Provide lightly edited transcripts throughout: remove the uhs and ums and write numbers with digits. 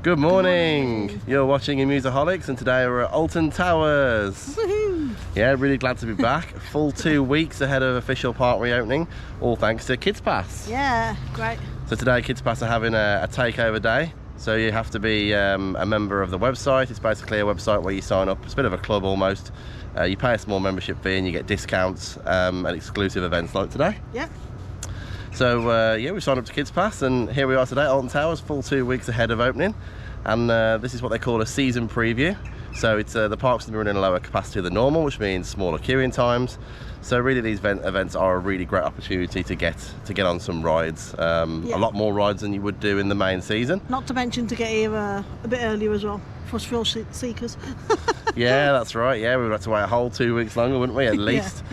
Good morning. You're watching Amuseaholics, and today we're at Alton Towers. Yeah, really glad to be back. Full 2 weeks ahead of official park reopening, all thanks to Kids Pass. Yeah, great. So today Kids Pass are having a takeover day. So you have to be a member of the website. It's basically a website where you sign up. It's a bit of a club almost. You pay a small membership fee and you get discounts and exclusive events like today. Yeah. So yeah, we signed up to Kids Pass, and here we are today at Alton Towers, full 2 weeks ahead of opening. And this is what they call a season preview. So it's the park's going to be running a lower capacity than normal, which means smaller queuing times. So really these events are a really great opportunity to get on some rides. A lot more rides than you would do in the main season. Not to mention to get here a bit earlier as well, for us thrill seekers. Yeah, that's right. Yeah, we would have to wait a whole 2 weeks longer, wouldn't we, at least?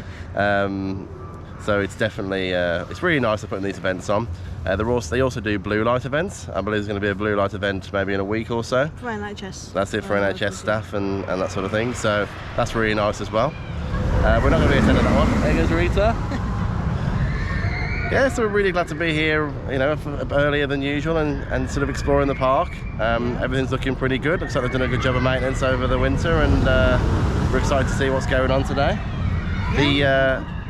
So it's definitely, it's really nice to put these events on. They also do blue light events. I believe there's going to be a blue light event maybe in a week or so. For NHS. That's it, for NHS staff and that sort of thing. So that's really nice as well. We're not going to be attending that one. There goes Rita. Yeah, so we're really glad to be here, you know, earlier than usual and sort of exploring the park. Everything's looking pretty good. Looks like they've done a good job of maintenance over the winter, and we're excited to see what's going on today.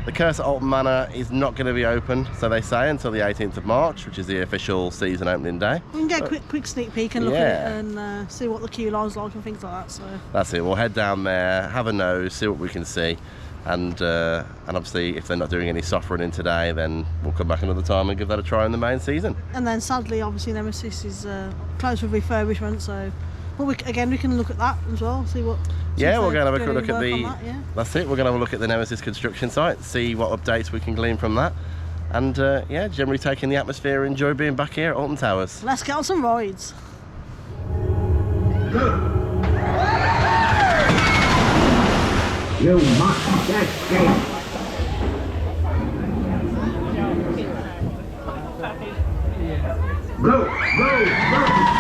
The Curse at Alton Manor is not going to be open, so they say, until the 18th of March, which is the official season opening day. We can get a quick sneak peek and look at it and see what the queue line's like and things like that. So that's it. We'll head down there, have a nose, see what we can see, and obviously if they're not doing any soft running today, then we'll come back another time and give that a try in the main season. And then sadly, obviously, Nemesis is closed for refurbishment, so we can look at that as well, see what. Yeah, we're going to have a quick look at the. That's it. We're going to have a look at the Nemesis construction site, see what updates we can glean from that, and yeah, generally take in the atmosphere. Enjoy being back here at Alton Towers. Let's get on some rides. You must escape. Go, go, go.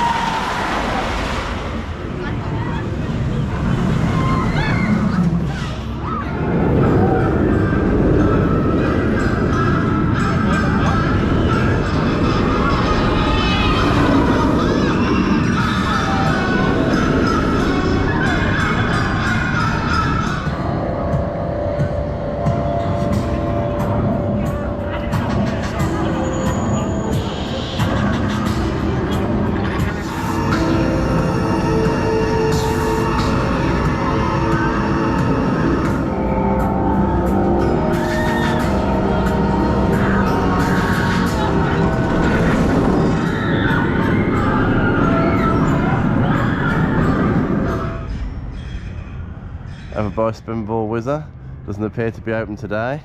Over by Spinball Whizzer, doesn't appear to be open today.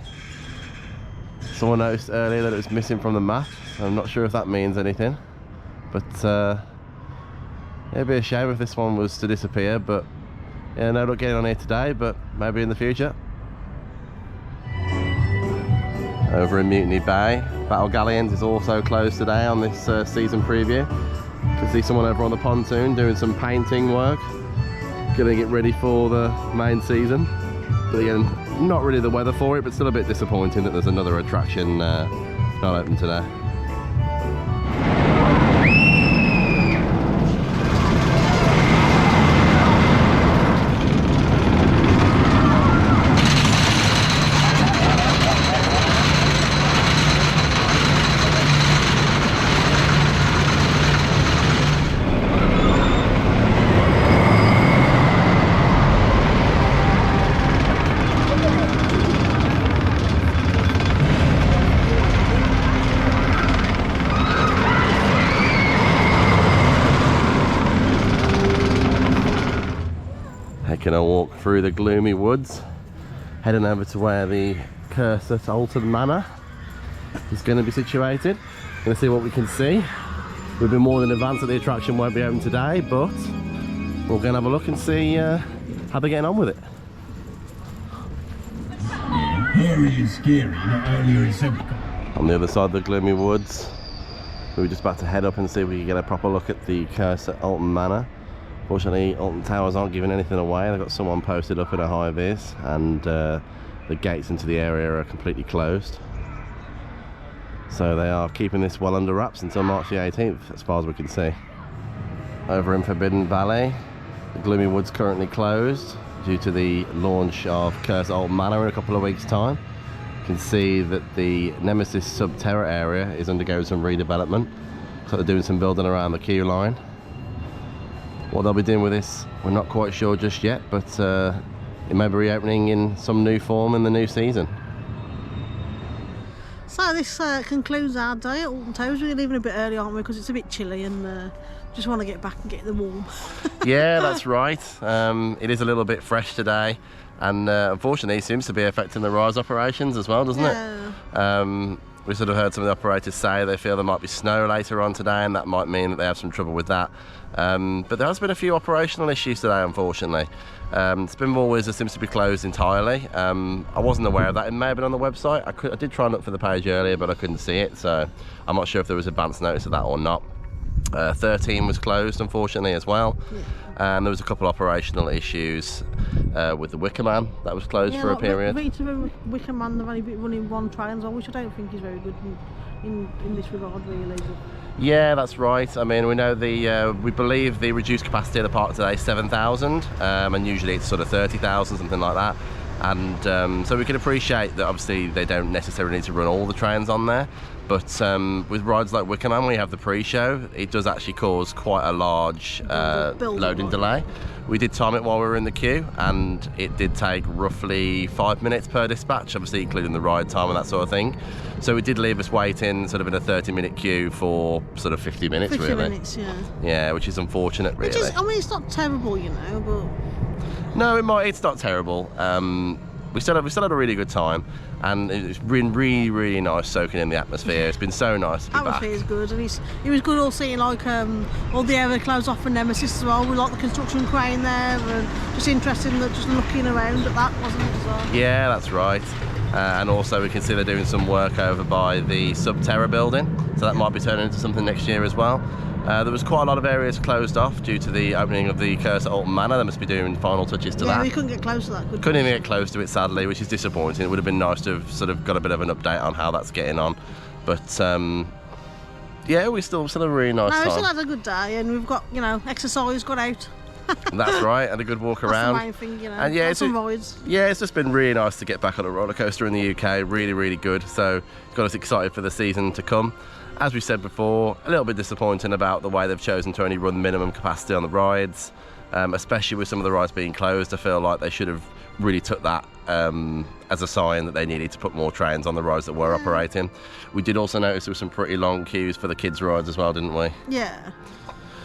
Someone noticed earlier that it was missing from the map. I'm not sure if that means anything, but it'd be a shame if this one was to disappear. But yeah, no luck getting on here today, but maybe in the future. Over in Mutiny Bay, Battle Galleons is also closed today on this season preview. You can see someone over on the pontoon doing some painting work, getting it ready for the main season. But again, not really the weather for it, but still a bit disappointing that there's another attraction not open today. Taking a walk through the gloomy woods, heading over to where the Curse at Alton Manor is going to be situated. Going to see what we can see. We've been warned in advance that the attraction won't be open today, but we're going to have a look and see how they're getting on with it. Hairy and scary, not only are simple. On the other side of the gloomy woods, we were just about to head up and see if we could get a proper look at the Curse at Alton Manor. Fortunately, Alton Towers aren't giving anything away. They've got someone posted up in a high vis, and the gates into the area are completely closed. So they are keeping this well under wraps until March the 18th, as far as we can see. over in Forbidden Valley. The Gloomy Wood's currently closed due to the launch of Alton Manor in a couple of weeks' time. You can see that the Nemesis Sub-terra area is undergoing some redevelopment. So they're doing some building around the queue line. What they'll be doing with this, we're not quite sure just yet, but it may be reopening in some new form in the new season. So this concludes our day at Alton Towers. We're leaving a bit early, aren't we? Because it's a bit chilly and just want to get back and get the warm. Yeah, that's right. It is a little bit fresh today, and unfortunately it seems to be affecting the rise operations as well, doesn't it? We sort of heard some of the operators say they feel there might be snow later on today, and that might mean that they have some trouble with that. But there has been a few operational issues today, unfortunately. Spinball Wizard seems to be closed entirely. I wasn't aware of that. It may have been on the website. I did try and look for the page earlier, but I couldn't see it, so I'm not sure if there was advance notice of that or not. 13 was closed, unfortunately, as well. And there was a couple of operational issues with the Wickerman that was closed for a period. Rita and Wickerman, they've only been running one train, which I don't think is very good in this regard, really. Yeah, that's right. I mean, we know we believe the reduced capacity of the park today is 7,000, and usually it's sort of 30,000, something like that. And so we can appreciate that obviously they don't necessarily need to run all the trains on there, but with rides like Wickerman, we have the pre-show. It does actually cause quite a large loading delay. We did time it while we were in the queue, and it did take roughly 5 minutes per dispatch, obviously including the ride time and that sort of thing. So it did leave us waiting sort of in a 30-minute queue for sort of 50 minutes, 50 really. minutes, yeah. Yeah, which is unfortunate, really. I mean, it's not terrible, you know, but... No, it's not terrible. We still had a really good time, and it's been really, really nice soaking in the atmosphere. It's been so nice to be back. Atmosphere is good, and it was good all seeing like all the area closed off for Nemesis as well. We like the construction crane there, and just interesting that just looking around at that, wasn't it, as well? Yeah, that's right. And also we can see they're doing some work over by the Sub-terra building, so that might be turning into something next year as well. There was quite a lot of areas closed off due to the opening of the Alton Manor. They must be doing final touches to that. Yeah, we couldn't get close to that, couldn't even get close to it, sadly, which is disappointing. It would have been nice to have sort of got a bit of an update on how that's getting on. But yeah, we still had a really nice time. We still had a good day, and we've got, you know, exercise, got out. That's right, and a good walk around. That's the main thing, you know. And yeah, some rides. Yeah, it's just been really nice to get back on a roller coaster in the UK. Really, really good. So it's got us excited for the season to come. As we said before, a little bit disappointing about the way they've chosen to only run minimum capacity on the rides, especially with some of the rides being closed. I feel like they should have really took that as a sign that they needed to put more trains on the rides that were operating. We did also notice there were some pretty long queues for the kids' rides as well, didn't we? Yeah.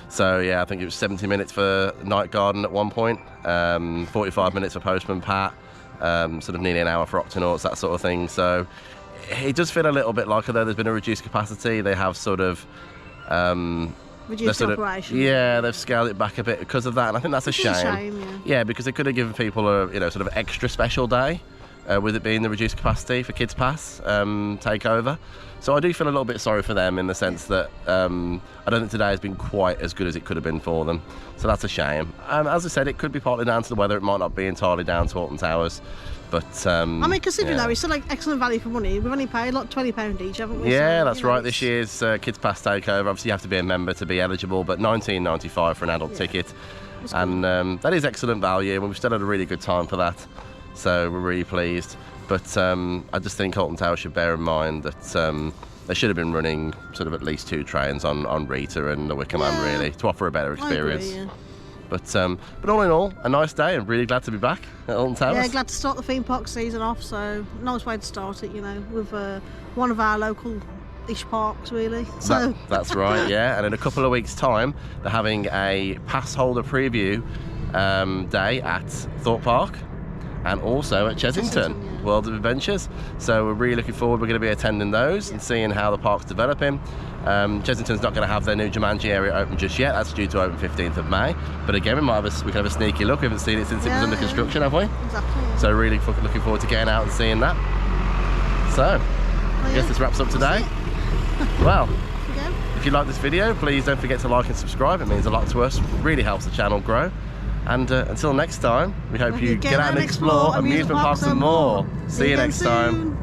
So yeah, I think it was 70 minutes for Night Garden at one point, 45 minutes for Postman Pat, sort of nearly an hour for Octonauts, that sort of thing. So it does feel a little bit like, although there's been a reduced capacity, they have sort of reduced operation. Yeah, they've scaled it back a bit because of that, and I think that's a shame. It's a shame, yeah, because they could have given people a sort of extra special day with it being the reduced capacity for Kids Pass Takeover. So I do feel a little bit sorry for them in the sense that I don't think today has been quite as good as it could have been for them. So that's a shame. As I said, it could be partly down to the weather. It might not be entirely down to Alton Towers. But I mean, considering that, it's still like excellent value for money. We've only paid like £20 each, haven't we? Yeah, so, that's right. This year's Kids Pass Takeover. Obviously, you have to be a member to be eligible, but £19.95 for an adult ticket, and that is excellent value. And we've still had a really good time for that, so we're really pleased. But I just think Alton Towers should bear in mind that they should have been running sort of at least 2 trains on Rita and the Wickerman, really, to offer a better experience. I agree, yeah. But all in all, a nice day, and really glad to be back at Alton Towers. Yeah, glad to start the theme park season off, so nice way to start it, you know, with one of our local-ish parks, really. So that's right, yeah. And in a couple of weeks' time, they're having a pass holder preview day at Thorpe Park and also at Chesington. World of Adventures. So we're really looking forward. We're going to be attending those and seeing how the park's developing. Chesington's not going to have their new Jumanji area open just yet. That's due to open 15th of May. But again, we can have a sneaky look. We haven't seen it since it was under construction, have we? Exactly. Yeah. So really looking forward to getting out and seeing that. So, I guess this wraps up today. Well, if you like this video, please don't forget to like and subscribe. It means a lot to us. It really helps the channel grow. And until next time, we hope you get out and explore amusement parks and more. See you next time.